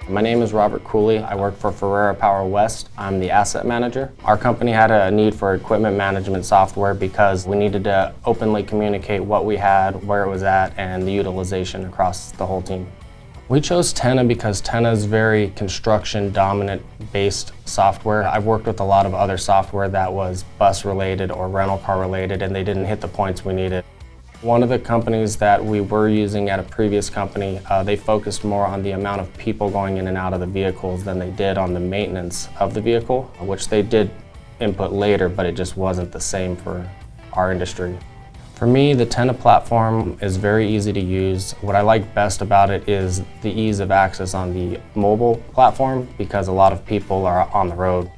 My name is Robert Cooley. I work for Ferreira Power West. I'm the asset manager. Our company had a need for equipment management software because we needed to openly communicate what we had, where it was at, and the utilization across the whole team. We chose Tenna because Tenna is very construction dominant based software. I've worked with a lot of other software that was bus related or rental car related, and they didn't hit the points we needed. One of the companies that we were using at a previous company, they focused more on the amount of people going in and out of the vehicles than they did on the maintenance of the vehicle, which they did input later, but it just wasn't the same for our industry. For me, the Tenna platform is very easy to use. What I like best about it is the ease of access on the mobile platform because a lot of people are on the road.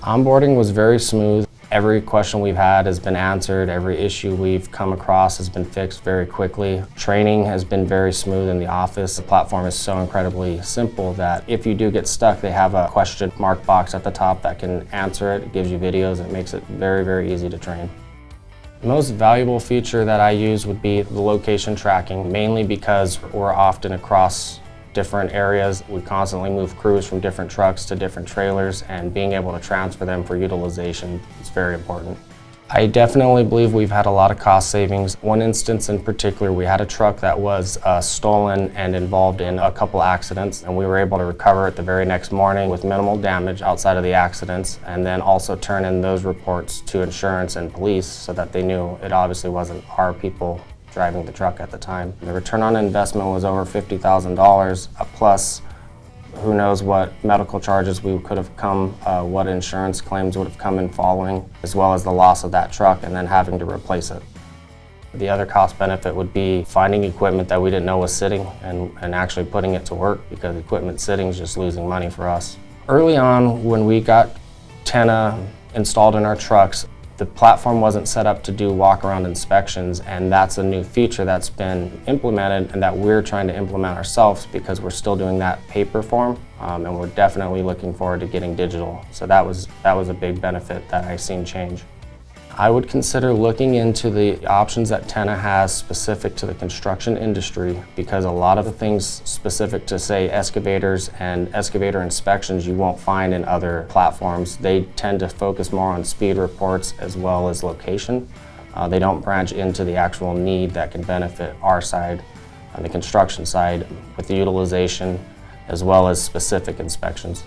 Onboarding was very smooth. Every question we've had has been answered. Every issue we've come across has been fixed very quickly. Training has been very smooth in the office. The platform is so incredibly simple that if you do get stuck, they have a question mark box at the top that can answer it. It gives you videos. It makes it very, very easy to train. The most valuable feature that I use would be the location tracking, mainly because we're often across different areas. We constantly move crews from different trucks to different trailers, and being able to transfer them for utilization is very important. I definitely believe we've had a lot of cost savings. One instance in particular, we had a truck that was stolen and involved in a couple accidents, and we were able to recover it the very next morning with minimal damage outside of the accidents, and then also turn in those reports to insurance and police so that they knew it obviously wasn't our people driving the truck at the time. The return on investment was over $50,000, plus who knows what medical charges we could have come, what insurance claims would have come in following, as well as the loss of that truck and then having to replace it. The other cost benefit would be finding equipment that we didn't know was sitting and actually putting it to work, because equipment sitting is just losing money for us. Early on, when we got Tenna installed in our trucks, the platform wasn't set up to do walk-around inspections, and that's a new feature that's been implemented and that we're trying to implement ourselves because we're still doing that paper form, and we're definitely looking forward to getting digital. So that was a big benefit that I've seen change. I would consider looking into the options that Tenna has specific to the construction industry, because a lot of the things specific to, say, excavators and excavator inspections you won't find in other platforms. They tend to focus more on speed reports as well as location. They don't branch into the actual need that can benefit our side, on the construction side, with the utilization as well as specific inspections.